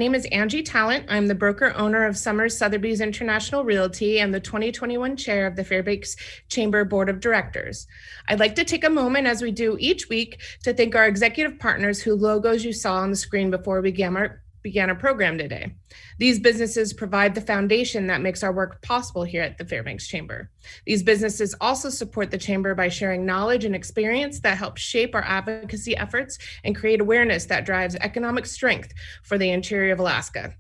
name is Angie Talent. I'm the broker owner of Summers Sotheby's International Realty and the 2021 chair of the Fairbanks Chamber Board of Directors. I'd like to take a moment, as we do each week, to thank our executive partners whose logos you saw on the screen before we began our program today. These businesses provide the foundation that makes our work possible here at the Fairbanks Chamber. These businesses also support the Chamber by sharing knowledge and experience that helps shape our advocacy efforts and create awareness that drives economic strength for the interior of Alaska.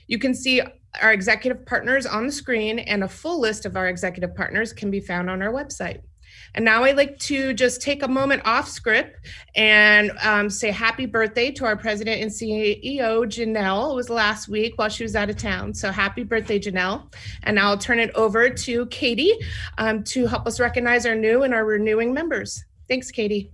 You can see our executive partners on the screen, and a full list of our executive partners can be found on our website. And now I'd like to just take a moment off script and say happy birthday to our president and CEO, Janelle. It was last week while she was out of town. So happy birthday, Janelle. And now I'll turn it over to Katie to help us recognize our new and our renewing members. Thanks, Katie.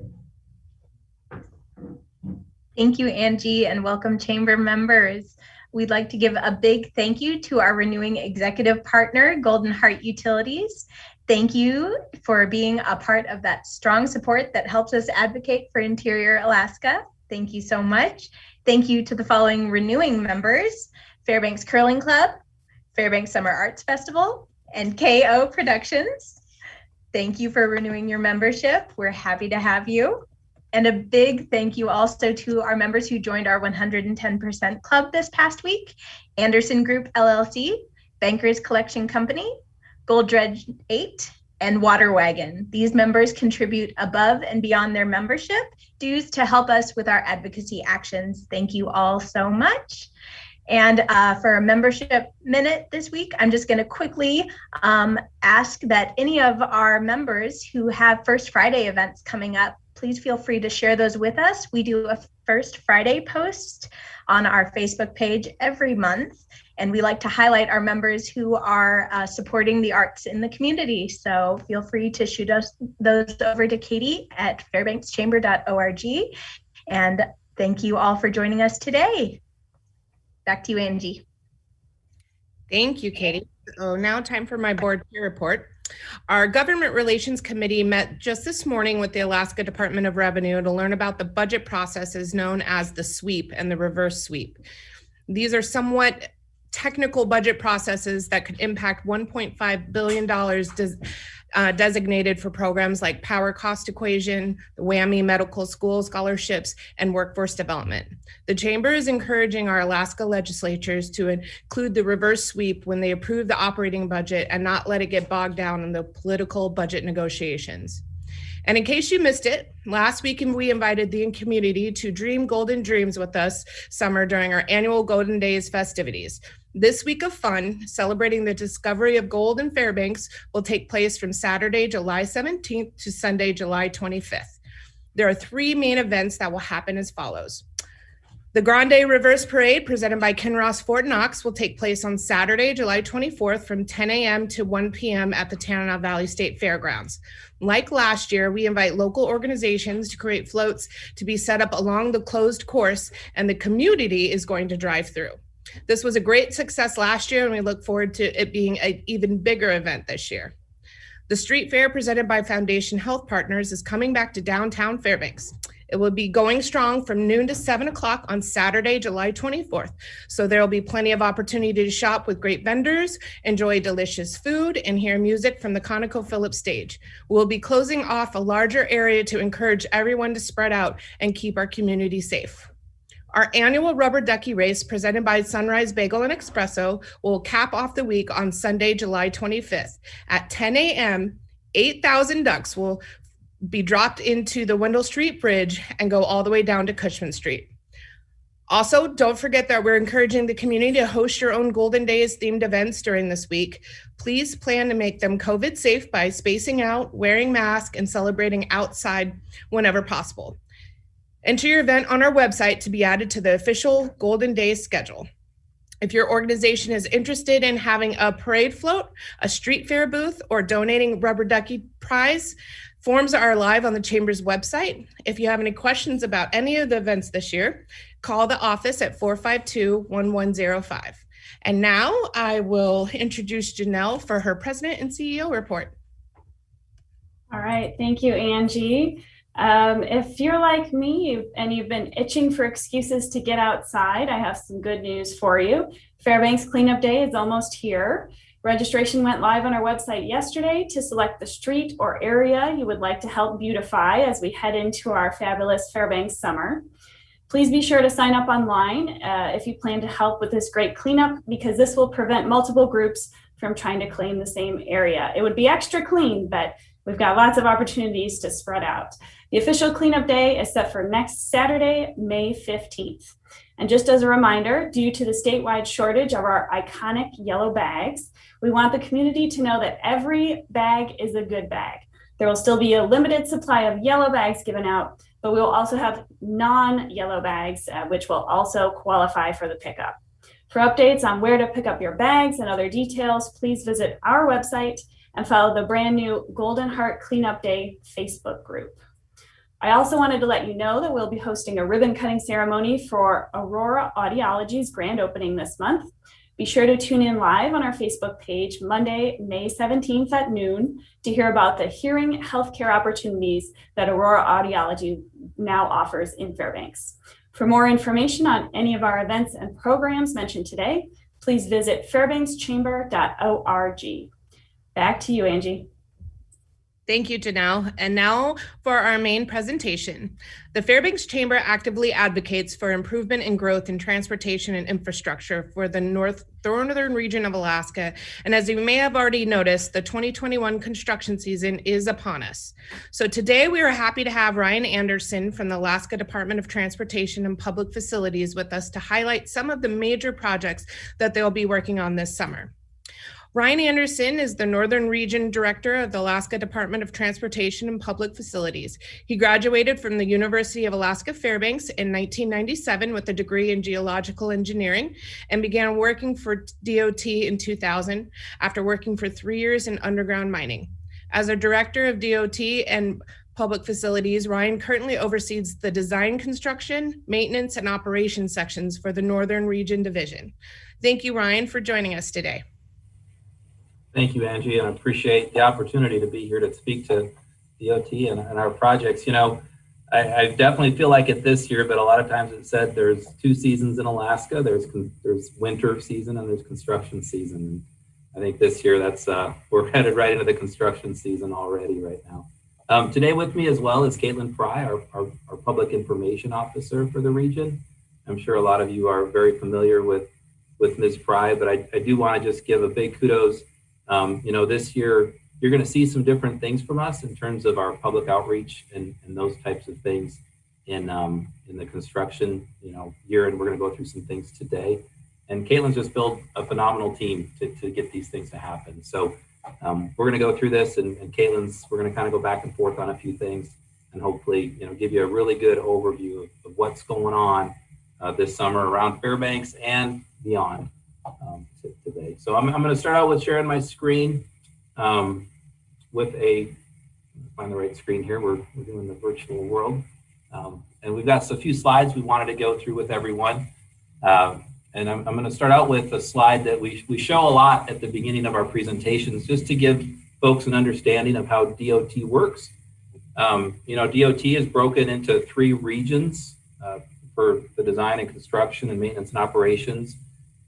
Thank you, Angie, and welcome Chamber members. We'd like to give a big thank you to our renewing executive partner, Golden Heart Utilities. Thank you for being a part of that strong support that helps us advocate for Interior Alaska. Thank you so much. Thank you to the following renewing members: Fairbanks Curling Club, Fairbanks Summer Arts Festival, and KO Productions. Thank you for renewing your membership. We're happy to have you. And a big thank you also to our members who joined our 110% Club this past week: Anderson Group LLC, Bankers Collection Company, Gold Dredge 8, and Water Wagon. These members contribute above and beyond their membership dues to help us with our advocacy actions. Thank you all so much. And for a membership minute this week, I'm just going to quickly ask that any of our members who have First Friday events coming up, please feel free to share those with us. We do a First Friday post on our Facebook page every month, and we like to highlight our members who are supporting the arts in the community. So feel free to shoot us those over to Katie at fairbankschamber.org. And thank you all for joining us today. Back to you, Angie. Thank you, Katie. So now time for my board chair report. Our Government Relations Committee met just this morning with the Alaska Department of Revenue to learn about the budget processes known as the sweep and the reverse sweep. These are somewhat technical budget processes that could impact $1.5 billion designated for programs like Power Cost Equation, the WWAMI Medical School Scholarships, and Workforce Development. The Chamber is encouraging our Alaska legislatures to include the reverse sweep when they approve the operating budget and not let it get bogged down in the political budget negotiations. And in case you missed it, last week we invited the community to dream golden dreams with us summer during our annual Golden Days festivities. This week of fun, celebrating the discovery of gold in Fairbanks, will take place from Saturday, July 17th to Sunday, July 25th. There are three main events that will happen as follows. The Grande Reverse Parade, presented by Kinross Fort Knox, will take place on Saturday, July 24th from 10 a.m. to 1 p.m. at the Tanana Valley State Fairgrounds. Like last year, we invite local organizations to create floats to be set up along the closed course, and the community is going to drive through. This was a great success last year, and we look forward to it being an even bigger event this year. The Street Fair, presented by Foundation Health Partners, is coming back to downtown Fairbanks. It will be going strong from noon to 7 o'clock on Saturday, July 24th. So there will be plenty of opportunity to shop with great vendors, enjoy delicious food, and hear music from the ConocoPhillips stage. We'll be closing off a larger area to encourage everyone to spread out and keep our community safe. Our annual rubber ducky race, presented by Sunrise Bagel and Espresso, will cap off the week on Sunday, July 25th. At 10 a.m., 8,000 ducks will be dropped into the Wendell Street Bridge and go all the way down to Cushman Street. Also, don't forget that we're encouraging the community to host your own Golden Days themed events during this week. Please plan to make them COVID safe by spacing out, wearing masks, and celebrating outside whenever possible. Enter your event on our website to be added to the official Golden Days schedule. If your organization is interested in having a parade float, a street fair booth, or donating rubber ducky prize, forms are live on the Chamber's website. If you have any questions about any of the events this year, call the office at 452-1105. And now I will introduce Janelle for her President and CEO report. All right, thank you, Angie. If you're like me and you've been itching for excuses to get outside, I have some good news for you. Fairbanks Cleanup Day is almost here. Registration went live on our website yesterday to select the street or area you would like to help beautify as we head into our fabulous Fairbanks summer. Please be sure to sign up online if you plan to help with this great cleanup, because this will prevent multiple groups from trying to claim the same area. It would be extra clean, but we've got lots of opportunities to spread out. The official cleanup day is set for next Saturday, May 15th. And just as a reminder, due to the statewide shortage of our iconic yellow bags, we want the community to know that every bag is a good bag. There will still be a limited supply of yellow bags given out, but we will also have non-yellow bags, which will also qualify for the pickup. For updates on where to pick up your bags and other details, please visit our website and follow the brand new Golden Heart Cleanup Day Facebook group. I also wanted to let you know that we'll be hosting a ribbon cutting ceremony for Aurora Audiology's grand opening this month. Be sure to tune in live on our Facebook page Monday, May 17th at noon to hear about the hearing healthcare opportunities that Aurora Audiology now offers in Fairbanks. For more information on any of our events and programs mentioned today, please visit fairbankschamber.org. Back to you, Angie. Thank you, Janelle. And now for our main presentation. The Fairbanks Chamber actively advocates for improvement and growth in transportation and infrastructure for the northern region of Alaska. And as you may have already noticed, the 2021 construction season is upon us. So today we are happy to have Ryan Anderson from the Alaska Department of Transportation and Public Facilities with us to highlight some of the major projects that they'll be working on this summer. Ryan Anderson is the Northern Region Director of the Alaska Department of Transportation and Public Facilities. He graduated from the University of Alaska Fairbanks in 1997 with a degree in geological engineering and began working for DOT in 2000 after working for 3 years in underground mining. As a Director of DOT and Public Facilities, Ryan currently oversees the design, construction, maintenance, and operations sections for the Northern Region Division. Thank you, Ryan, for joining us today. Thank you, Angie, and I appreciate the opportunity to be here to speak to DOT and our projects. You know, I definitely feel like it this year, but a lot of times it's said there's 2 seasons in Alaska. There's winter season and there's construction season. And I think this year we're headed right into the construction season already right now. Today with me as well is Caitlin Fry, our Public Information Officer for the region. I'm sure a lot of you are very familiar with Ms. Fry, but I do want to just give a big kudos. You know, this year, you're going to see some different things from us in terms of our public outreach and those types of things in the construction, year. And we're going to go through some things today. And Caitlin's just built a phenomenal team to get these things to happen. So we're going to go through this and we're going to kind of go back and forth on a few things and hopefully, give you a really good overview of what's going on this summer around Fairbanks and beyond. Today. So I'm going to start out with sharing my screen find the right screen here. We're doing the virtual world. And we've got a few slides we wanted to go through with everyone. And I'm going to start out with a slide that we show a lot at the beginning of our presentations, just to give folks an understanding of how DOT works. DOT is broken into 3 regions for the design and construction and maintenance and operations.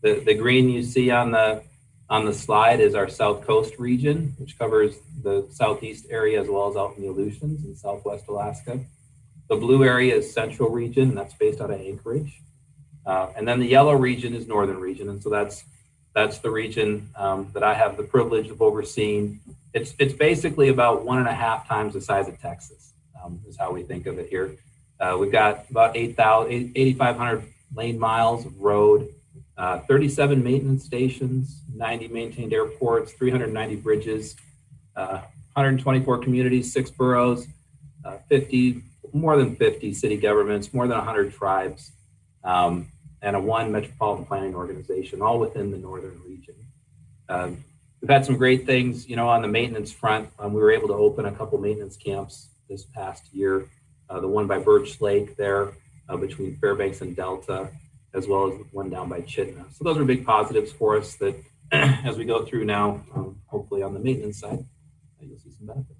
The green you see on the slide is our South Coast region, which covers the southeast area as well as out in the Aleutians in Southwest Alaska. The blue area is Central region, and that's based out of Anchorage. And then the yellow region is Northern region, and so that's the region that I have the privilege of overseeing. It's basically about 1.5 times the size of Texas, is how we think of it here. We've got about 8,500 lane miles of road. 37 maintenance stations, 90 maintained airports, 390 bridges, 124 communities, 6 boroughs, more than 50 city governments, more than 100 tribes, and a 1 metropolitan planning organization, all within the northern region. We've had some great things, on the maintenance front. We were able to open a couple maintenance camps this past year. The one by Birch Lake there between Fairbanks and Delta, as well as the one down by Chena. So those are big positives for us that as we go through now, hopefully on the maintenance side, you'll see some benefits.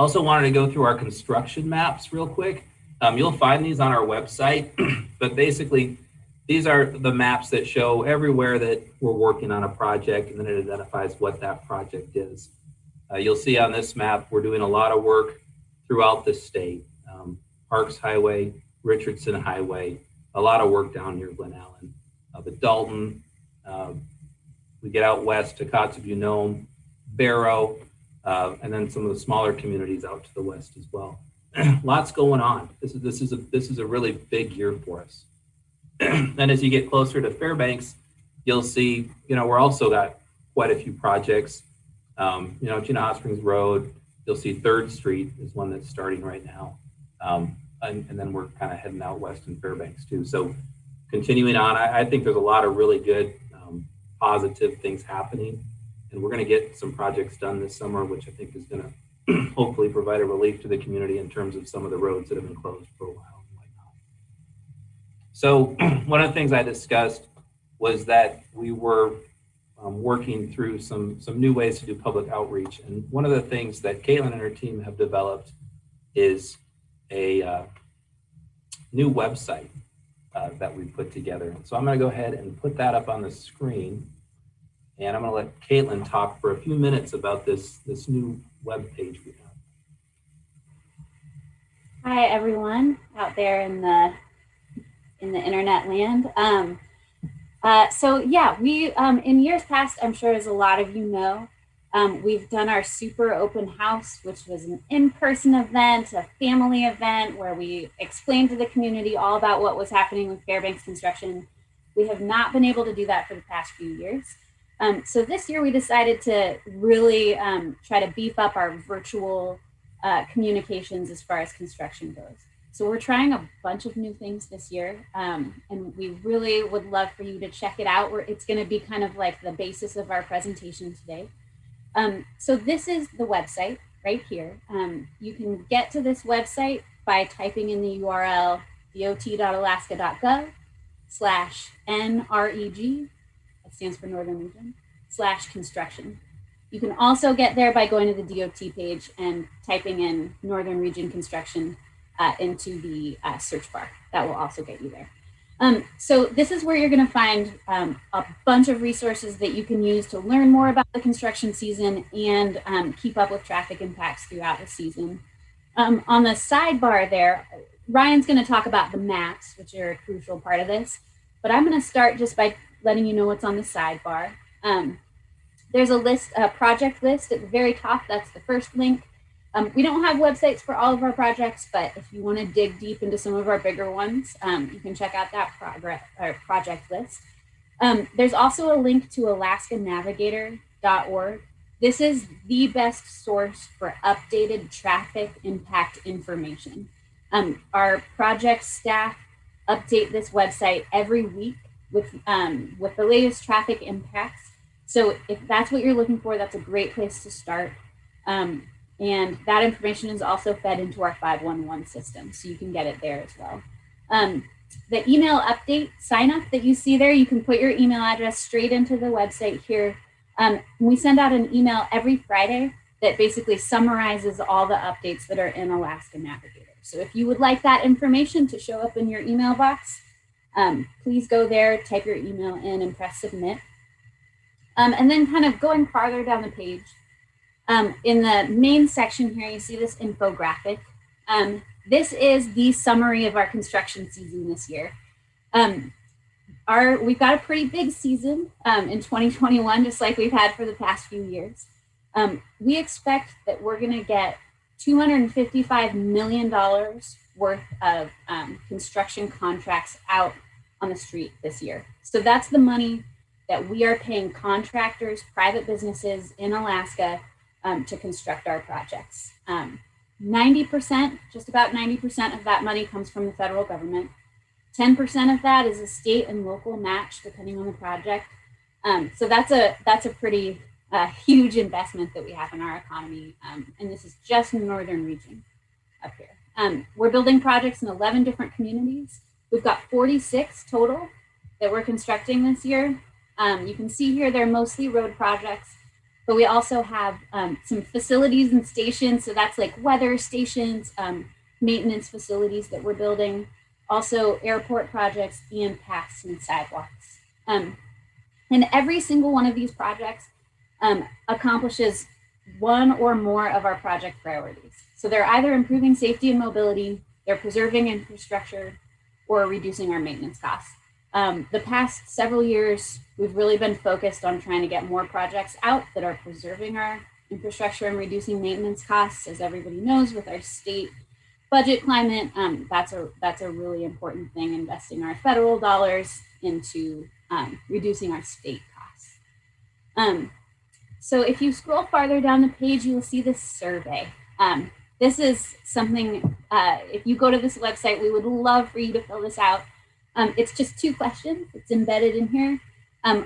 Also wanted to go through our construction maps real quick. You'll find these on our website, but basically these are the maps that show everywhere that we're working on a project, and then it identifies what that project is. You'll see on this map, we're doing a lot of work throughout the state. Parks Highway, Richardson Highway, a lot of work down near Glen Allen. But Dalton, we get out west to Kotzebue, Nome, Barrow, and then some of the smaller communities out to the west as well. Lots going on. This is a really big year for us. And as you get closer to Fairbanks, you'll see, we're also got quite a few projects. Chena Hot Springs Road, you'll see 3rd Street is one that's starting right now. And then we're kind of heading out west in Fairbanks too. So continuing on, I think there's a lot of really good positive things happening. And we're going to get some projects done this summer, which I think is going to hopefully provide a relief to the community in terms of some of the roads that have been closed for a while and whatnot. So one of the things I discussed was that we were working through some new ways to do public outreach. And one of the things that Caitlin and her team have developed is a new website that we put together. So I'm going to go ahead and put that up on the screen. And I'm going to let Caitlin talk for a few minutes about this new web page we have. Hi, everyone out there in the internet land. So yeah, we in years past, I'm sure as a lot of you know, we've done our super open house, which was an in-person event, a family event where we explained to the community all about what was happening with Fairbanks construction. We have not been able to do that for the past few years. So this year we decided to really try to beef up our virtual communications as far as construction goes. So we're trying a bunch of new things this year, and we really would love for you to check it out. It's going to be kind of like the basis of our presentation today. So this is the website right here. You can get to this website by typing in the URL dot.alaska.gov/NREG, that stands for Northern Region, /construction. You can also get there by going to the DOT page and typing in Northern Region Construction into the search bar. That will also get you there. So this is where you're going to find a bunch of resources that you can use to learn more about the construction season and keep up with traffic impacts throughout the season. On the sidebar there, Ryan's going to talk about the maps, which are a crucial part of this, but I'm going to start just by letting you know what's on the sidebar. There's a project list at the very top. That's the first link. We don't have websites for all of our projects, but if you want to dig deep into some of our bigger ones, you can check out that project list. There's also a link to alaskanavigator.org. This is the best source for updated traffic impact information. Our project staff update this website every week with the latest traffic impacts. So if that's what you're looking for, that's a great place to start. And that information is also fed into our 511 system, so you can get it there as well. The email update sign up that you see there, you can put your email address straight into the website here. We send out an email every Friday that basically summarizes all the updates that are in Alaska Navigator. So if you would like that information to show up in your email box, please go there, type your email in and press submit. And then kind of going farther down the page, in the main section here, you see this infographic. This is the summary of our construction season this year. We've got a pretty big season in 2021, just like we've had for the past few years. We expect that we're going to get $255 million worth of construction contracts out on the street this year. So that's the money that we are paying contractors, private businesses in Alaska to construct our projects. 90%, just about 90% of that money comes from the federal government. 10% of that is a state and local match, depending on the project. So that's a pretty huge investment that we have in our economy. And this is just in the Northern Region up here. We're building projects in 11 different communities. We've got 46 total that we're constructing this year. You can see here, they're mostly road projects, But we also have some facilities and stations. So that's like weather stations, maintenance facilities that we're building, also airport projects and paths and sidewalks. And every single one of these projects accomplishes one or more of our project priorities. So they're either improving safety and mobility, they're preserving infrastructure, or reducing our maintenance costs. The past several years, we've really been focused on trying to get more projects out that are preserving our infrastructure and reducing maintenance costs. As everybody knows, with our state budget climate, that's a really important thing, investing our federal dollars into reducing our state costs. So if you scroll farther down the page, you will see this survey. This is something, if you go to this website, we would love for you to fill this out. It's just 2 questions. It's embedded in here.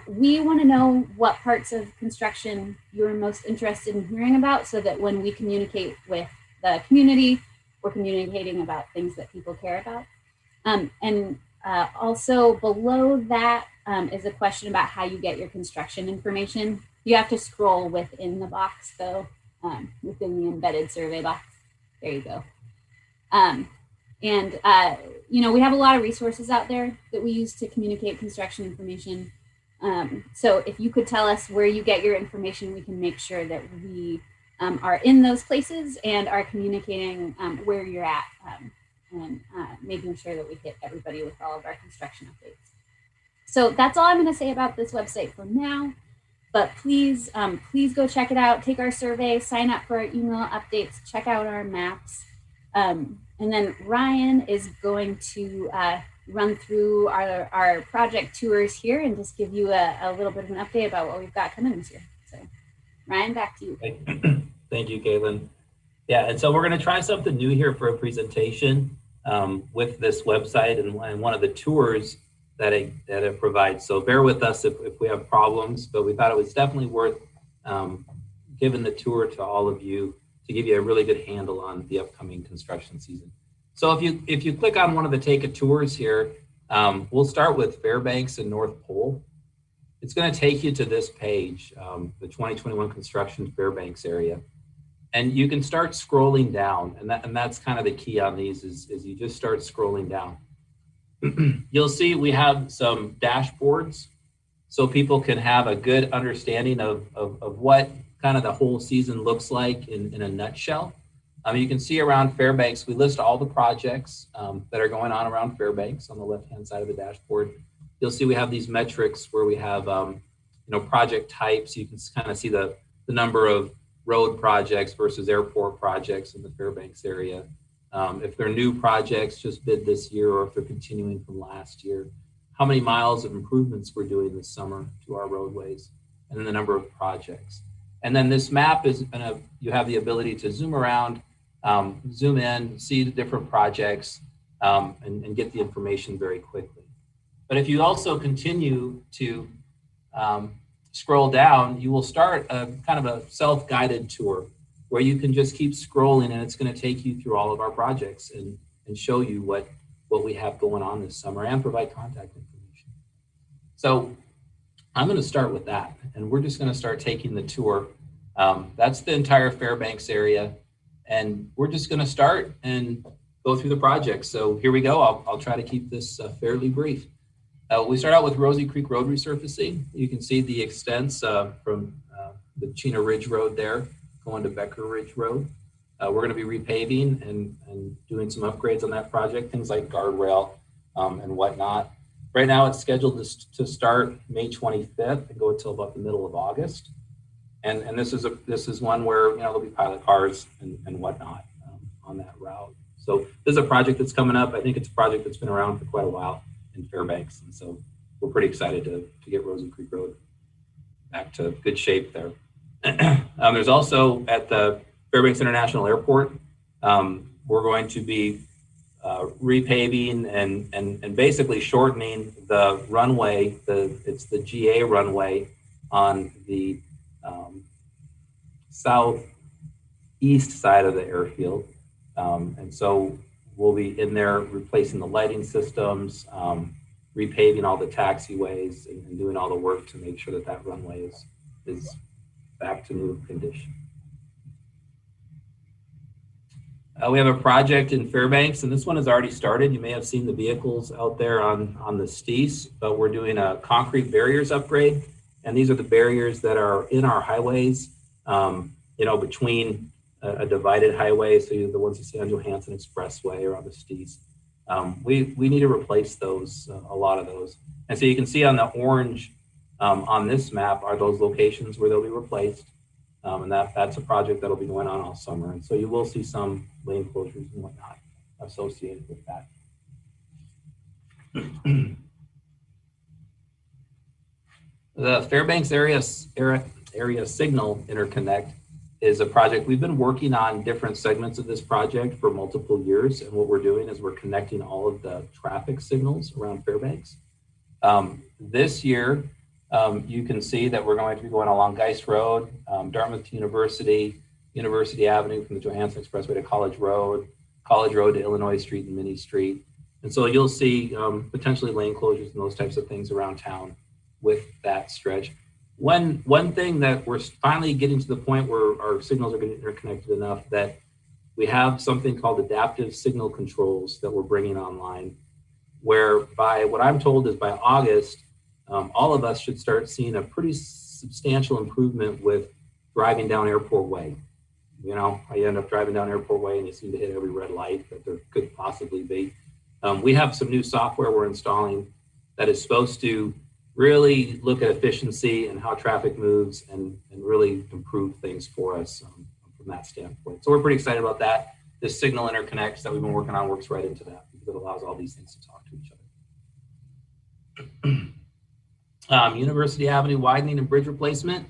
We want to know what parts of construction you're most interested in hearing about, so that when we communicate with the community, we're communicating about things that people care about. And also below that is a question about how you get your construction information. You have to scroll within the box though, within the embedded survey box. There you go. You know, we have a lot of resources out there that we use to communicate construction information. So if you could tell us where you get your information, we can make sure that we are in those places and are communicating where you're at, and making sure that we hit everybody with all of our construction updates. So that's all I'm going to say about this website for now, but please go check it out, take our survey, sign up for our email updates, check out our maps. And then Ryan is going to run through our project tours here and just give you a little bit of an update about what we've got coming this year. So Ryan, back to you. Thank you, Caitlin. Yeah, and so we're going to try something new here for a presentation with this website and one of the tours that it provides. So bear with us if we have problems, but we thought it was definitely worth giving the tour to all of you to give you a really good handle on the upcoming construction season. So if you click on one of the take a tours here, we'll start with Fairbanks and North Pole. It's going to take you to this page, the 2021 construction Fairbanks area. And you can start scrolling down, and that's kind of the key on these is you just start scrolling down. You'll see we have some dashboards so people can have a good understanding of what kind of the whole season looks like in a nutshell. You can see around Fairbanks, we list all the projects that are going on around Fairbanks on the left-hand side of the dashboard. You'll see we have these metrics where we have project types. You can kind of see the number of road projects versus airport projects in the Fairbanks area. If they're new projects just bid this year, or if they're continuing from last year, how many miles of improvements we're doing this summer to our roadways, and then the number of projects. And then this map is you have the ability to zoom around, zoom in, see the different projects, and get the information very quickly. But if you also continue to scroll down, you will start a kind of a self-guided tour where you can just keep scrolling, and it's going to take you through all of our projects and show you what we have going on this summer and provide contact information. So I'm going to start with that, and we're just going to start taking the tour. That's the entire Fairbanks area, and we're just going to start and go through the projects. So here we go. I'll try to keep this fairly brief. We start out with Rosy Creek Road resurfacing. You can see the extents from the Chena Ridge Road there going to Becker Ridge Road. We're going to be repaving and doing some upgrades on that project, things like guardrail and whatnot. Right now it's scheduled to start May 25th and go until about the middle of August. And this is one where there'll be pilot cars and whatnot on that route. So this is a project that's coming up. I think it's a project that's been around for quite a while in Fairbanks, and so we're pretty excited to get Rosy Creek Road back to good shape there. There's also at the Fairbanks International Airport, we're going to be repaving and basically shortening the runway. It's the GA runway on the southeast side of the airfield, and so we'll be in there replacing the lighting systems, repaving all the taxiways, and doing all the work to make sure that runway is back to new condition. We have a project in Fairbanks, and this one has already started. You may have seen the vehicles out there on the Stees, but we're doing a concrete barriers upgrade. And these are the barriers that are in our highways, between a divided highway. So the ones you see on Johansson Expressway or on the Stees. We need to replace those, a lot of those. And so you can see on the orange on this map are those locations where they'll be replaced. And that's a project that'll be going on all summer. And so you will see some lane closures and whatnot associated with that. The Fairbanks area signal interconnect is a project. We've been working on different segments of this project for multiple years. And what we're doing is we're connecting all of the traffic signals around Fairbanks. This year, you can see that we're going to be going along Geist Road, Dartmouth to University, University Avenue from the Johansson Expressway to College Road to Illinois Street and Minnie Street. And so you'll see potentially lane closures and those types of things around town with that stretch. One thing that we're finally getting to the point where our signals are getting interconnected enough that we have something called adaptive signal controls that we're bringing online, where by what I'm told is by August, all of us should start seeing a pretty substantial improvement with driving down Airport Way. You know, you end up driving down Airport Way and you seem to hit every red light that there could possibly be. We have some new software we're installing that is supposed to really look at efficiency and how traffic moves and really improve things for us from that standpoint. So we're pretty excited about that. This signal interconnects that we've been working on works right into that because it allows all these things to talk to each other. University Avenue widening and bridge replacement.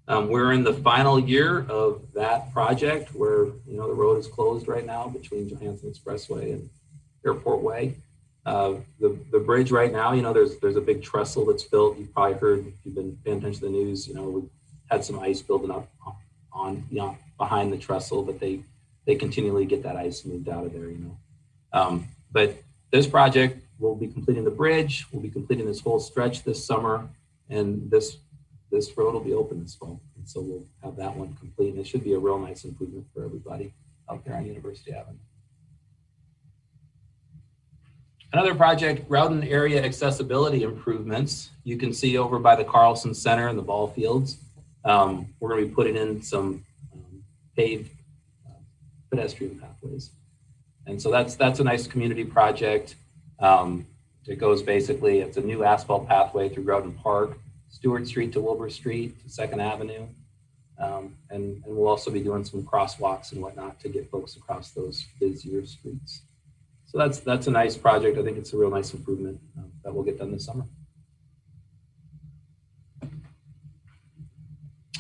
We're in the final year of that project where, you know, the road is closed right now between Johansson Expressway and Airport Way. The bridge right now, you know, there's a big trestle that's built. You've probably heard, if you've been paying attention to the news, you know, we've had some ice building up on, you know, behind the trestle, but they continually get that ice moved out of there, you know. But this project, we'll be completing the bridge, we'll be completing this whole stretch this summer, and this road will be open this fall. And so we'll have that one complete, and it should be a real nice improvement for everybody out there on University Avenue. Another project, route and area accessibility improvements. You can see over by the Carlson Center and the ball fields. We're going to be putting in some paved pedestrian pathways. And so that's a nice community project. It goes basically, it's a new asphalt pathway through Groton Park, Stewart Street to Wilbur Street to 2nd Avenue. And we'll also be doing some crosswalks and whatnot to get folks across those busier streets. So that's a nice project. I think it's a real nice improvement that will get done this summer.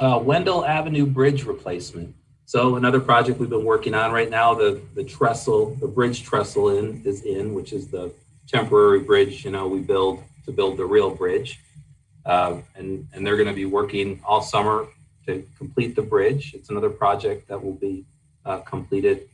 Wendell Avenue Bridge replacement. So another project we've been working on right now, the trestle, the bridge trestle is in, which is the temporary bridge, you know, we build to build the real bridge. And they're going to be working all summer to complete the bridge. It's another project that will be completed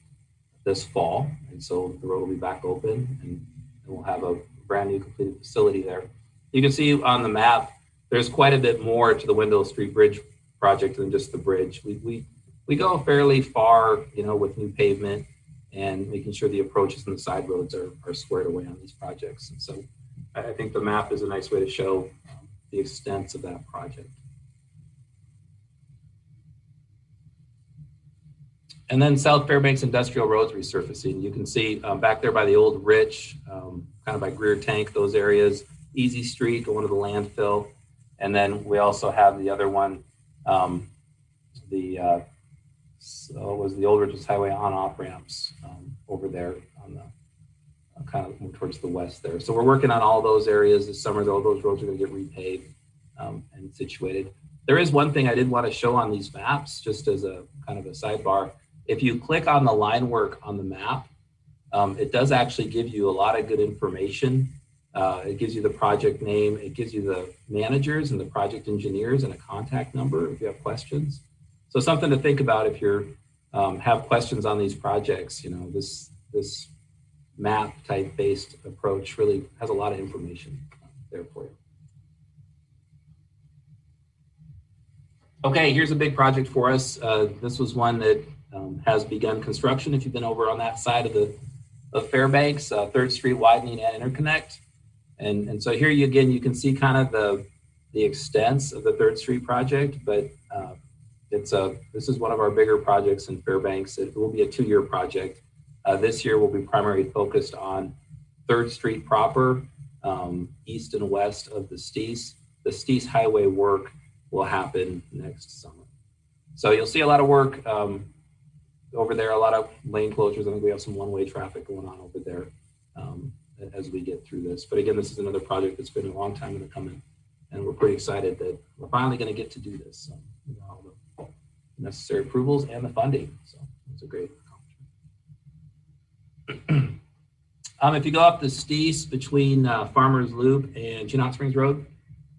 this fall. And so the road will be back open and we'll have a brand new completed facility there. You can see on the map, there's quite a bit more to the Wendell Street Bridge project than just the bridge. We go fairly far, you know, with new pavement and making sure the approaches and the side roads are squared away on these projects. And so I think the map is a nice way to show the extent of that project. And then South Fairbanks Industrial Roads resurfacing. You can see back there by the old Rich, kind of by Greer Tank, those areas, Easy Street going to the landfill. And then we also have the other one, so it was the old Richards Highway on-off ramps over there on the kind of more towards the west there. So we're working on all those areas this summer. All those roads are going to get repaved and situated. There is one thing I did want to show on these maps, just as a kind of a sidebar. If you click on the line work on the map, it does actually give you a lot of good information. It gives you the project name, it gives you the managers and the project engineers and a contact number if you have questions. So something to think about if you have questions on these projects. You know, this map type based approach really has a lot of information there for you. Okay, here's a big project for us. This was one that has begun construction. If you've been over on that side of Fairbanks, 3rd Street Widening and Interconnect. And so here you can see kind of the extents of the 3rd Street project, but this is one of our bigger projects in Fairbanks. It will be a 2-year project. This year will be primarily focused on 3rd Street proper, east and west of the Steese. The Steese Highway work will happen next summer. So you'll see a lot of work over there, a lot of lane closures. I think we have some one-way traffic going on over there as we get through this. But again, this is another project that's been a long time in the coming, and we're pretty excited that we're finally going to get to do this. So we got all the necessary approvals and the funding. So it's a great accomplishment. If you go up the Steese between Farmers Loop and Chena Hot Springs Road,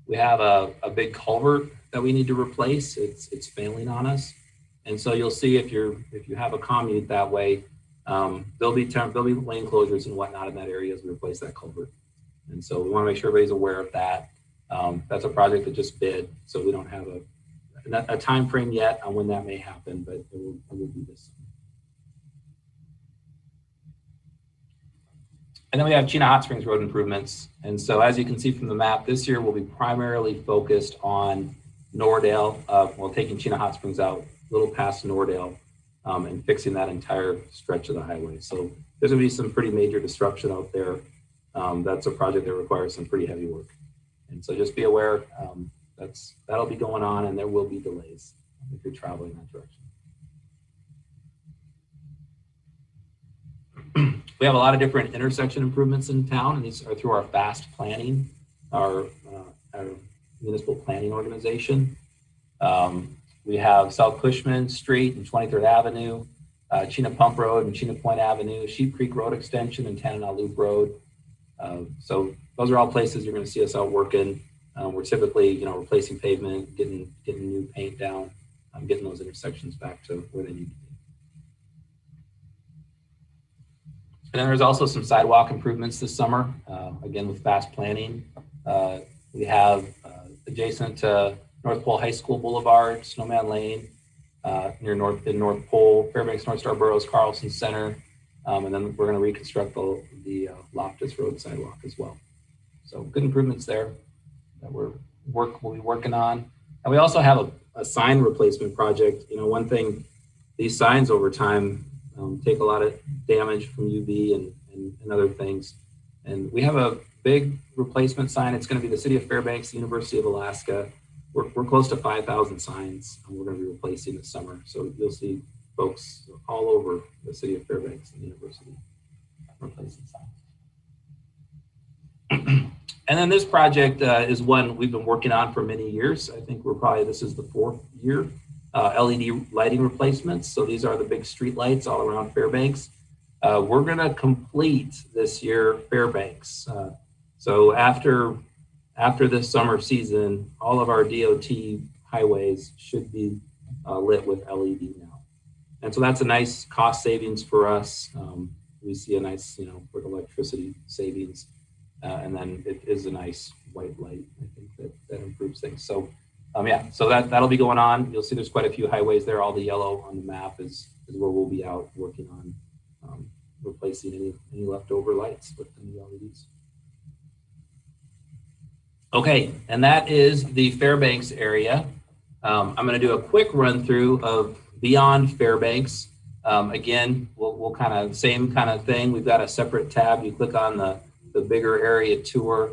we have a big culvert that we need to replace. It's failing on us, and so you'll see if you have a commute that way, there'll be lane closures and whatnot in that area as we replace that culvert. And so we want to make sure everybody's aware of that. That's a project that just bid, so we don't have a time frame yet on when that may happen, but it will be this summer. And then we have Chena Hot Springs Road improvements. And so as you can see from the map, this year will be primarily focused on Nordale, taking Chena Hot Springs out a little past Nordale and fixing that entire stretch of the highway. So there's gonna be some pretty major disruption out there. That's a project that requires some pretty heavy work. And so just be aware, that'll be going on, and there will be delays if you're traveling that direction. We have a lot of different intersection improvements in town, and these are through our fast planning, our municipal planning organization. We have South Cushman Street and 23rd Avenue, Chena Pump Road and Chena Point Avenue, Sheep Creek Road Extension and Tanana Loop Road. So those are all places you're going to see us out working. We're typically, replacing pavement, getting new paint down, getting those intersections back to where they need to be. And then there's also some sidewalk improvements this summer, again with fast planning. We have adjacent to North Pole High School Boulevard, Snowman Lane, near North Pole, Fairbanks North Star Boroughs, Carlson Center, and then we're going to reconstruct the Loftus Road sidewalk as well. So good improvements there that we'll be working on. And we also have a sign replacement project. One thing, these signs over time take a lot of damage from UV and other things. And we have a big replacement sign. It's going to be the City of Fairbanks, University of Alaska. We're close to 5,000 signs we're going to be replacing this summer. So you'll see folks all over the City of Fairbanks and the University replacing signs. And then this project is one we've been working on for many years. I think this is the 4th year. LED lighting replacements. So these are the big street lights all around Fairbanks. We're going to complete this year Fairbanks. So after this summer season, all of our DOT highways should be lit with LED now. And so that's a nice cost savings for us. We see a nice, with electricity savings. And then it is a nice white light. I think that improves things. So so that'll be going on. You'll see there's quite a few highways there. All the yellow on the map is where we'll be out working on replacing any leftover lights with the new LEDs. Okay, and that is the Fairbanks area. I'm going to do a quick run through of beyond Fairbanks. Again, we'll kind of same kind of thing. We've got a separate tab. You click on the bigger area tour.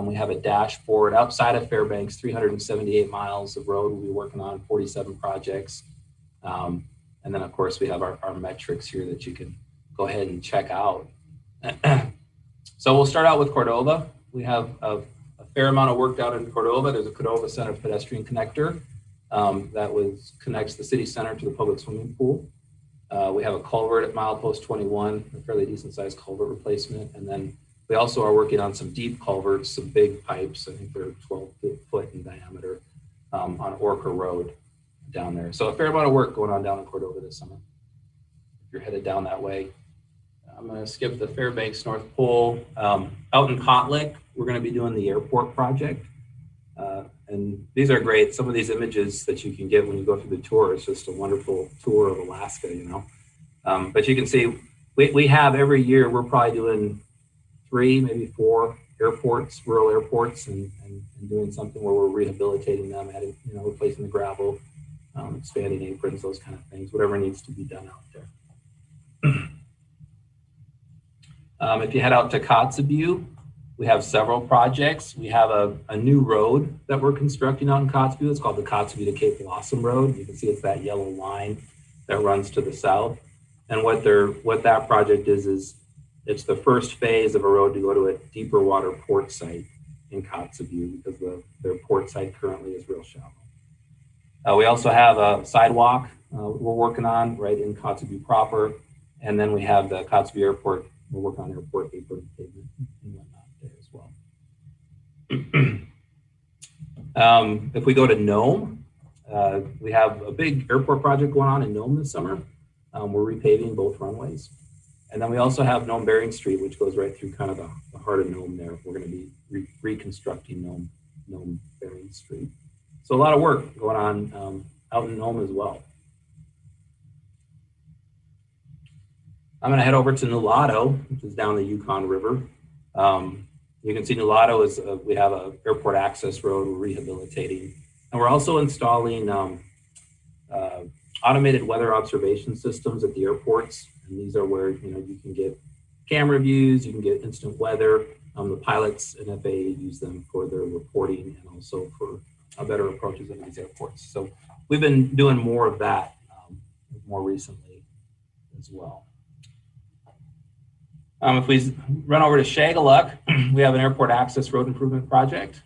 We have a dashboard outside of Fairbanks, 378 miles of road. We'll be working on 47 projects. And then of course we have our metrics here that you can go ahead and check out. So we'll start out with Cordova. We have a fair amount of work out in Cordova. There's a Cordova Center pedestrian connector that connects the city center to the public swimming pool. We have a culvert at milepost 21, a fairly decent sized culvert replacement. And then we also are working on some deep culverts, some big pipes. I think they're 12 foot in diameter on Orca Road down there. So a fair amount of work going on down in Cordova this summer. If you're headed down that way. I'm going to skip the Fairbanks North Pole. Out in Kotlik, we're going to be doing the airport project. And these are great. Some of these images that you can get when you go through the tour, it's just a wonderful tour of Alaska, you know. But you can see we have every year, we're probably doing 3, maybe 4 airports, rural airports, and doing something where we're rehabilitating them, adding, you know, replacing the gravel, expanding aprons, those kind of things, whatever needs to be done out there. If you head out to Kotzebue, we have several projects. We have a new road that we're constructing out in Kotzebue. It's called the Kotzebue to Cape Blossom Road. You can see it's that yellow line that runs to the south. And what that project is it's the first phase of a road to go to a deeper water port site in Kotzebue, because their port site currently is real shallow. We also have a sidewalk we're working on right in Kotzebue proper. And then we have the Kotzebue Airport. We're working on airport apron pavement and whatnot there as well. If we go to Nome, we have a big airport project going on in Nome this summer. We're repaving both runways. And then we also have Nome Bering Street, which goes right through kind of the heart of Nome there. We're going to be reconstructing Nome Bering Street. So a lot of work going on out in Nome as well. I'm going to head over to Nulato, which is down the Yukon River. You can see Nulato is, we have an airport access road we're rehabilitating. And we're also installing automated weather observation systems at the airports. And these are where, you know, you can get camera views, you can get instant weather. The pilots and FAA use them for their reporting and also for better approaches into these airports. So we've been doing more of that more recently as well. If we run over to Shagaluk, we have an airport access road improvement project.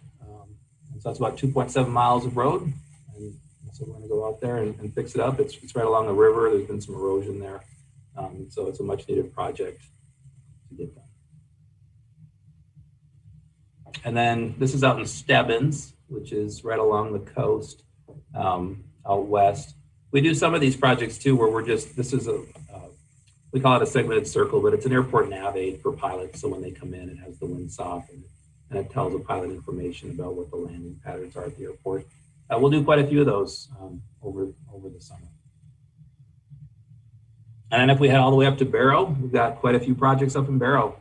So that's about 2.7 miles of road. And so we're going to go out there and fix it up. It's right along the river. There's been some erosion there. So it's a much needed project to get done. And then this is out in Stebbins, which is right along the coast out west. We do some of these projects too, where we're just, this is we call it a segmented circle, but it's an airport nav aid for pilots. So when they come in, it has the windsock and it tells the pilot information about what the landing patterns are at the airport. We'll do quite a few of those over the summer. And then if we head all the way up to Barrow, we've got quite a few projects up in Barrow.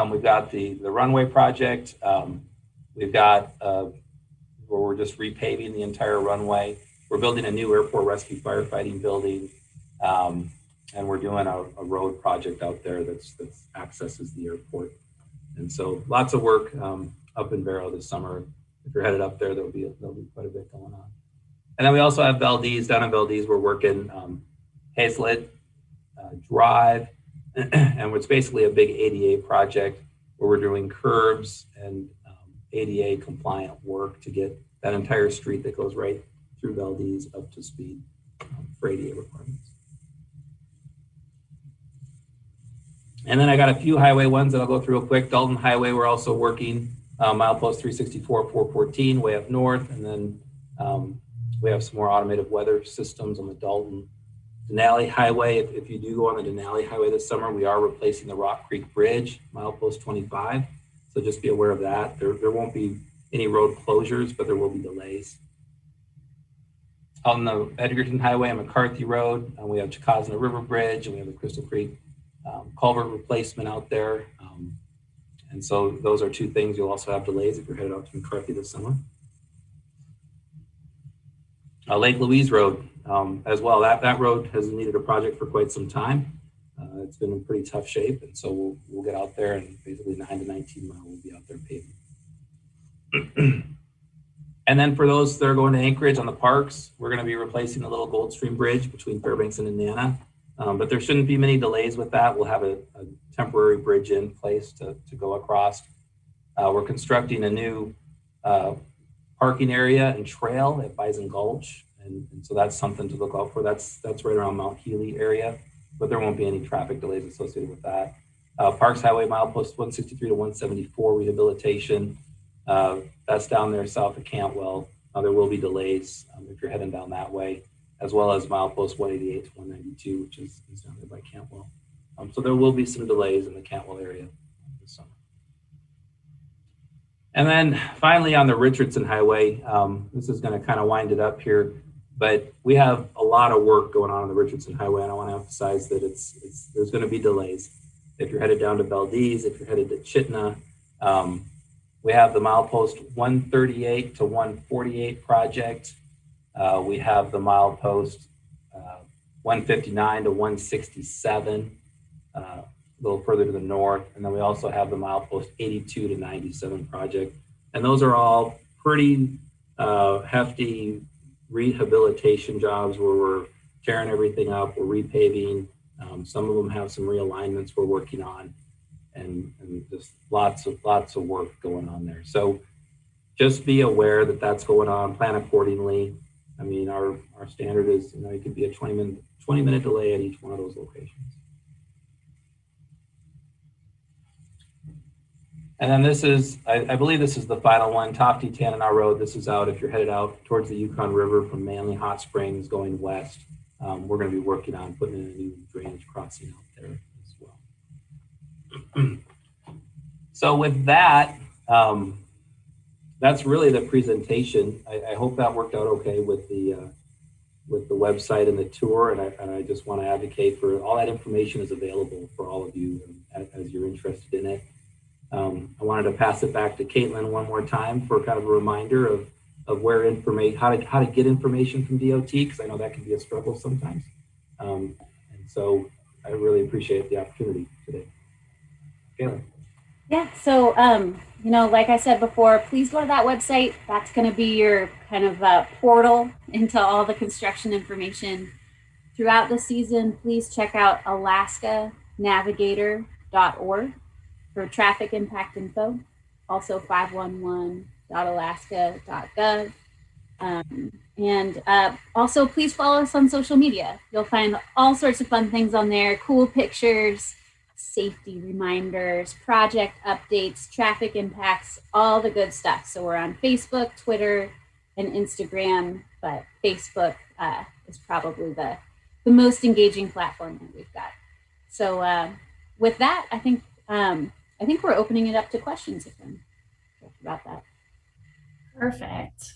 We've got the runway project. We've got where we're just repaving the entire runway. We're building a new airport rescue firefighting building. And we're doing a road project out there that accesses the airport. And so lots of work up in Barrow this summer. If you're headed up there, there'll be quite a bit going on. And then we also have Valdez. Down in Valdez, we're working Hazlet Drive, and it's basically a big ADA project where we're doing curbs and ADA compliant work to get that entire street that goes right through Valdez up to speed for ADA requirements. And then I got a few highway ones that I'll go through real quick. Dalton Highway, we're also working milepost 364, 414, way up north. And then we have some more automated weather systems on the Dalton Denali Highway. If you do go on the Denali Highway this summer, we are replacing the Rock Creek Bridge, milepost 25. So just be aware of that. There won't be any road closures, but there will be delays. On the Edgerton Highway and McCarthy Road, we have Chicazna River Bridge, and we have the Crystal Creek culvert replacement out there. And so those are two things. You'll also have delays if you're headed out to McCarthy this summer. Lake Louise Road as well. That road has needed a project for quite some time. It's been in pretty tough shape. And so we'll get out there and basically 9 to 19 mile, we'll be out there paving. And then for those that are going to Anchorage on the parks, we're going to be replacing the little Goldstream Bridge between Fairbanks and Indiana. But there shouldn't be many delays with that. We'll have a temporary bridge in place to go across. We're constructing a new parking area and trail at Bison Gulch. And so that's something to look out for. That's right around Mount Healy area, but there won't be any traffic delays associated with that. Parks Highway milepost 163 to 174 rehabilitation. That's down there south of Cantwell. There will be delays if you're heading down that way, as well as milepost 188 to 192, which is down there by Cantwell. So there will be some delays in the Cantwell area this summer. And then finally on the Richardson Highway, this is going to kind of wind it up here, but we have a lot of work going on the Richardson Highway, and I want to emphasize that there's going to be delays. If you're headed down to Valdez, if you're headed to Chena, we have the milepost 138 to 148 project. We have the milepost 159 to 167, a little further to the north. And then we also have the milepost 82 to 97 project. And those are all pretty hefty rehabilitation jobs where we're tearing everything up, we're repaving. Some of them have some realignments we're working on, and just lots of work going on there. So just be aware that that's going on, plan accordingly. I mean, our standard is, it could be a 20-minute delay at each one of those locations. And then this is, I believe this is the final one, Tofty Tanana Road. This is out if you're headed out towards the Yukon River from Manly Hot Springs going west. We're going to be working on putting in a new drainage crossing out there as well. So with that, that's really the presentation. I hope that worked out okay with the website and the tour. And I just want to advocate for all that information is available for all of you as you're interested in it. I wanted to pass it back to Caitlin one more time for kind of a reminder of where information, how to get information from DOT, because I know that can be a struggle sometimes. And so I really appreciate the opportunity today. Caitlin. Yeah, so, like I said before, please go to that website. That's going to be your kind of portal into all the construction information. Throughout the season, please check out alaskanavigator.org for traffic impact info, also 511.alaska.gov. And also please follow us on social media. You'll find all sorts of fun things on there, cool pictures, safety reminders, project updates, traffic impacts, all the good stuff. So we're on Facebook, Twitter, and Instagram, but Facebook is probably the most engaging platform that we've got. So with that, I think we're opening it up to questions again about that. Perfect.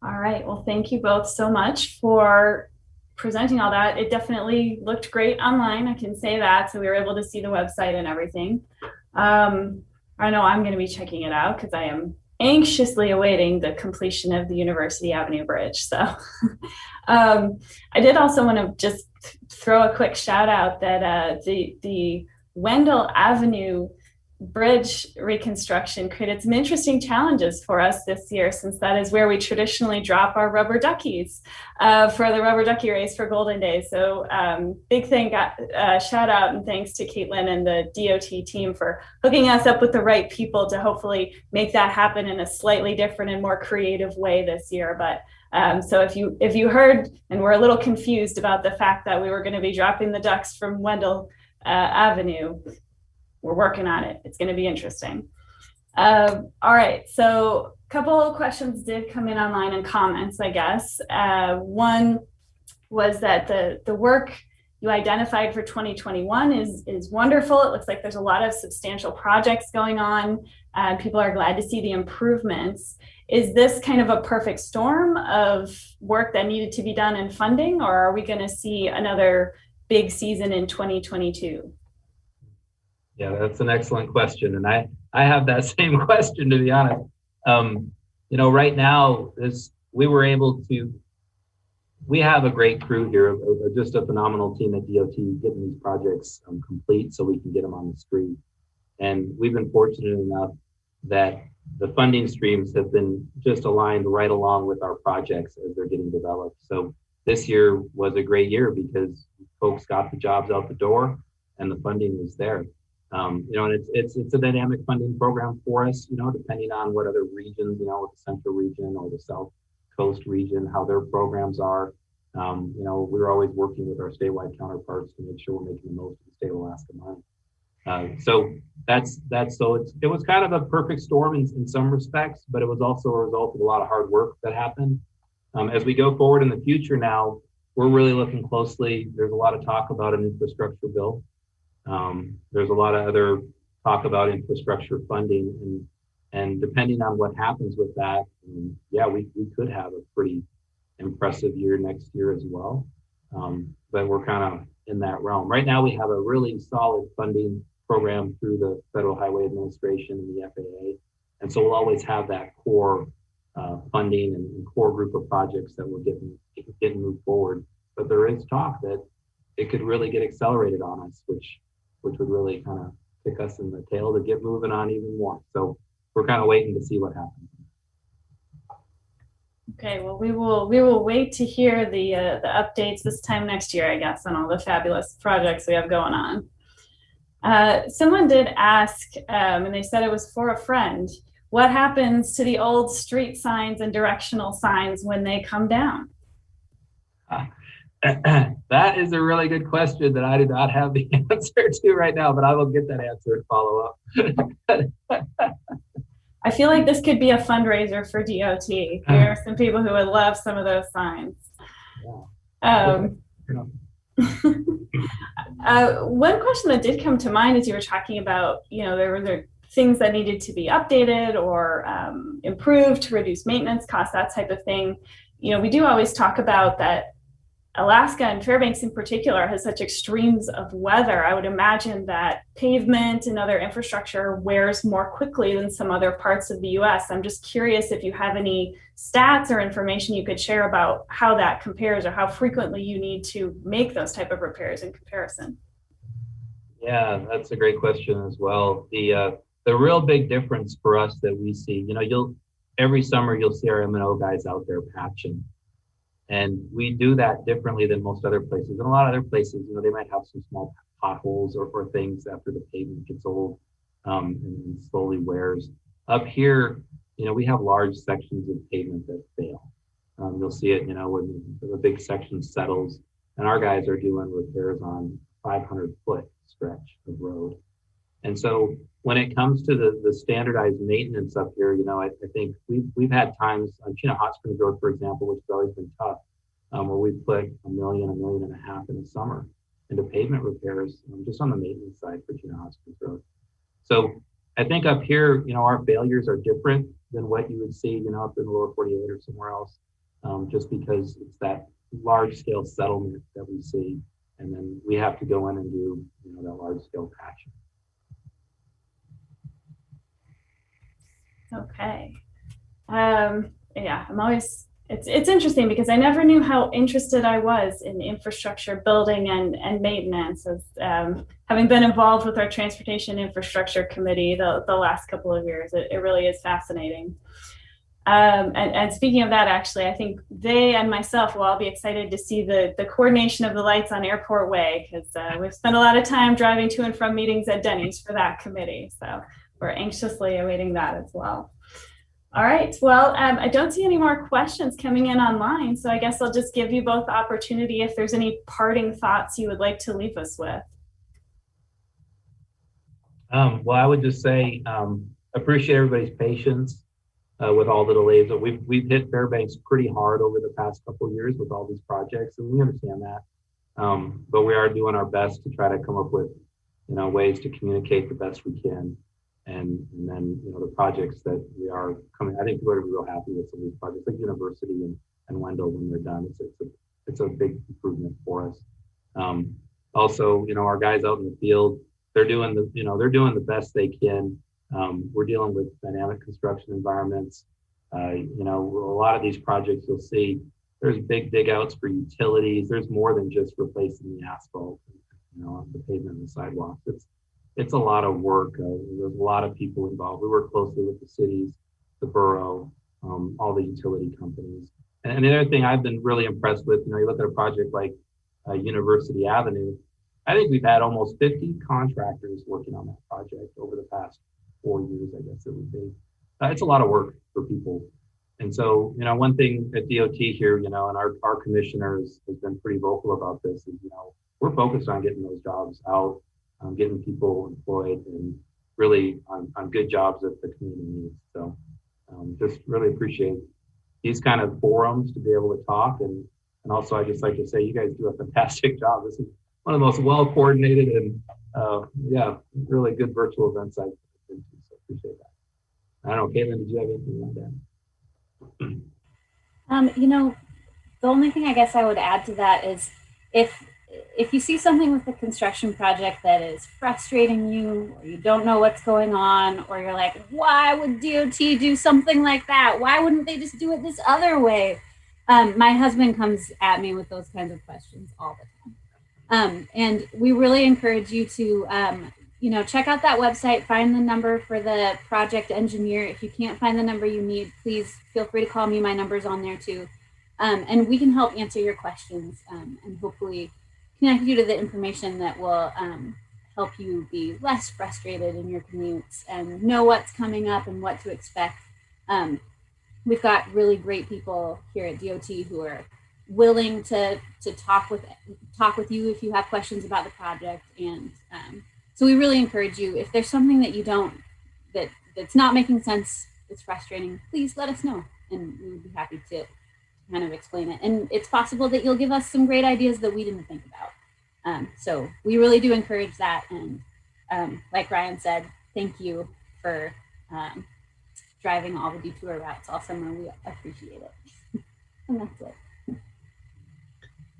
All right. Well, thank you both so much for presenting all that. It definitely looked great online. I can say that. So we were able to see the website and everything. I know I'm going to be checking it out because I am anxiously awaiting the completion of the University Avenue Bridge. So I did also want to just throw a quick shout out that the Wendell Avenue bridge reconstruction created some interesting challenges for us this year, since that is where we traditionally drop our rubber duckies for the rubber ducky race for Golden Days. So big shout out and thanks to Caitlin and the DOT team for hooking us up with the right people to hopefully make that happen in a slightly different and more creative way this year. But so if you heard and were a little confused about the fact that we were going to be dropping the ducks from Wendell Avenue, we're working on it. It's going to be interesting. All right. So a couple of questions did come in online and comments, I guess. One was that the work you identified for 2021 is wonderful. It looks like there's a lot of substantial projects going on. People are glad to see the improvements. Is this kind of a perfect storm of work that needed to be done and funding, or are we going to see another big season in 2022? Yeah, that's an excellent question. And I have that same question, to be honest. Right now, we have a great crew here, just a phenomenal team at DOT getting these projects complete so we can get them on the street. And we've been fortunate enough that the funding streams have been just aligned right along with our projects as they're getting developed. So this year was a great year because folks got the jobs out the door and the funding was there. And it's a dynamic funding program for us, depending on what other regions, the central region or the South Coast region, how their programs are. We're always working with our statewide counterparts to make sure we're making the most of the state of Alaska money. So it was kind of a perfect storm in some respects, but it was also a result of a lot of hard work that happened. As we go forward in the future now, we're really looking closely. There's a lot of talk about an infrastructure bill. There's a lot of other talk about infrastructure funding, And depending on what happens with that, yeah, we could have a pretty impressive year next year as well. But we're kind of in that realm. Right now, we have a really solid funding program through the Federal Highway Administration and the FAA. And so we'll always have that core funding and core group of projects that we're getting moved forward. But there is talk that it could really get accelerated on us, which would really kind of kick us in the tail to get moving on even more. So we're kind of waiting to see what happens. Okay, well, we will wait to hear the updates this time next year, I guess, on all the fabulous projects we have going on. Someone did ask, and they said it was for a friend, what happens to the old street signs and directional signs when they come down? That is a really good question that I do not have the answer to right now, but I will get that answer and follow up. I feel like this could be a fundraiser for DOT. There are some people who would love some of those signs. Yeah. One question that did come to mind as you were talking about, there were things that needed to be updated or improved to reduce maintenance costs, that type of thing. We do always talk about that Alaska and Fairbanks in particular has such extremes of weather. I would imagine that pavement and other infrastructure wears more quickly than some other parts of the US. I'm just curious if you have any stats or information you could share about how that compares or how frequently you need to make those type of repairs in comparison. Yeah, that's a great question as well. The real big difference for us that we see, every summer you'll see our M&O guys out there patching. And we do that differently than most other places. In a lot of other places, they might have some small potholes or things after the pavement gets old and slowly wears. Up here, we have large sections of pavement that fail. You'll see it, when the big section settles, and our guys are doing repairs on 500-foot stretch of road. And so when it comes to the standardized maintenance up here, I think we've had times on Chena Hot Springs Road, for example, which has always been tough, where we put $1.5 million in the summer into pavement repairs, just on the maintenance side for Chena Hot Springs Road. So I think up here, our failures are different than what you would see, up in the lower 48 or somewhere else, just because it's that large scale settlement that we see. And then we have to go in and do, that large scale patching. Okay. Yeah, it's interesting because I never knew how interested I was in infrastructure building and maintenance, as having been involved with our transportation infrastructure committee the last couple of years. It really is fascinating. And speaking of that, actually, I think they and myself will all be excited to see the coordination of the lights on Airport Way, because we've spent a lot of time driving to and from meetings at Denny's for that committee. So we're anxiously awaiting that as well. All right, well, I don't see any more questions coming in online, so I guess I'll just give you both the opportunity if there's any parting thoughts you would like to leave us with. Well, I would just say, appreciate everybody's patience with all the delays. We've hit Fairbanks pretty hard over the past couple of years with all these projects, and we understand that. But we are doing our best to try to come up with, ways to communicate the best we can. And then, the projects that we are coming, I think people are going to be real happy with some of these projects, like University and Wendell when they're done. It's a big improvement for us. Also, our guys out in the field, they're doing the best they can. We're dealing with dynamic construction environments. A lot of these projects you'll see, there's big dig outs for utilities. There's more than just replacing the asphalt, the pavement and the sidewalks. It's a lot of work. There's a lot of people involved. We work closely with the cities, the borough, all the utility companies. And the other thing I've been really impressed with, you look at a project like University Avenue, I think we've had almost 50 contractors working on that project over the past 4 years, I guess it would be. It's a lot of work for people. And so, one thing at DOT here, and our commissioner has been pretty vocal about this is, we're focused on getting those jobs out, getting people employed, and really on good jobs that the community needs. So just really appreciate these kind of forums to be able to talk. And also, I just like to say, you guys do a fantastic job. This is one of the most well-coordinated and really good virtual events I've been to. So appreciate that. I don't know, Caitlin, did you have anything like that? The only thing I guess I would add to that is if you see something with the construction project that is frustrating you, or you don't know what's going on, or you're like, why would DOT do something like that? Why wouldn't they just do it this other way? My husband comes at me with those kinds of questions all the time. And we really encourage you to, check out that website, find the number for the project engineer. If you can't find the number you need, please feel free to call me. My number's on there too. And we can help answer your questions and hopefully connect you to the information that will help you be less frustrated in your commutes and know what's coming up and what to expect. We've got really great people here at DOT who are willing to talk with you if you have questions about the project. And so we really encourage you, if there's something that you don't, that's not making sense, it's frustrating, please let us know and we would be happy to kind of explain it. And it's possible that you'll give us some great ideas that we didn't think about. So we really do encourage that. And like Ryan said, thank you for driving all the detour routes all summer. We appreciate it. And that's it.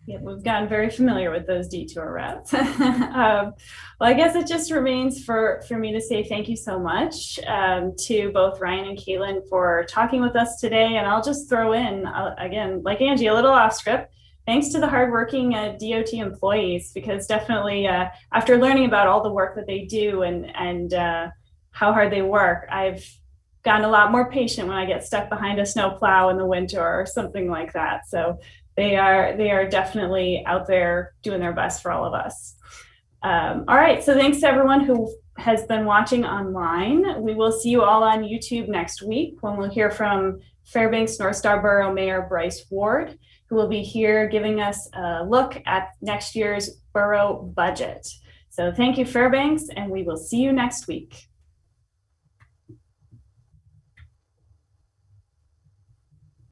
Yeah, we've gotten very familiar with those detour routes. Well, I guess it just remains for me to say thank you so much to both Ryan and Caitlin for talking with us today. And I'll just throw in, again, like Angie, a little off script, thanks to the hardworking DOT employees, because definitely after learning about all the work that they do and how hard they work, I've gotten a lot more patient when I get stuck behind a snow plow in the winter or something like that. So they are definitely out there doing their best for all of us. All right, so thanks to everyone who has been watching online. We will see you all on YouTube next week when we'll hear from Fairbanks North Star Borough Mayor Bryce Ward, who will be here giving us a look at next year's borough budget. So thank you, Fairbanks, and we will see you next week.